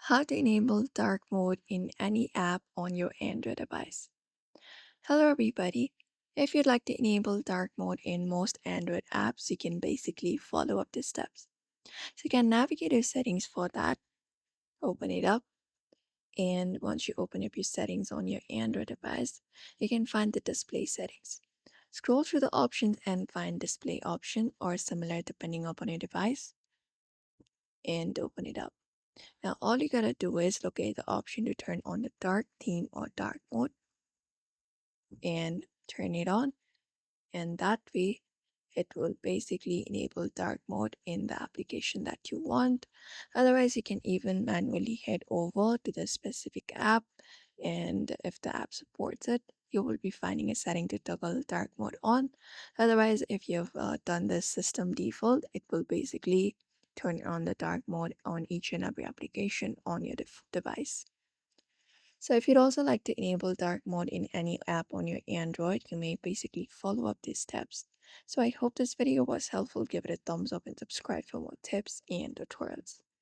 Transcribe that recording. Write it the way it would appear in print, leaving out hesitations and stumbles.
How to enable dark mode in any app on your Android device. Hello, everybody. If you'd like to enable dark mode in most Android apps, you can basically follow up the steps. So you can navigate your settings for that, open it up, and once you open up your settings on your Android device, you can find the display settings. Scroll through the options and find display option or similar depending upon your device and open it up. Now all you gotta do is locate the option to turn on the dark theme or dark mode and turn it on, and that way it will basically enable dark mode in the application that you want. Otherwise you can even manually head over to the specific app, and if the app supports it, you will be finding a setting to toggle dark mode on. Otherwise, if you've done this system default, it will basically turn on the dark mode on each and every application on your device. So if you'd also like to enable dark mode in any app on your Android, you may basically follow up these steps. So I hope this video was helpful. Give it a thumbs up and subscribe for more tips and tutorials.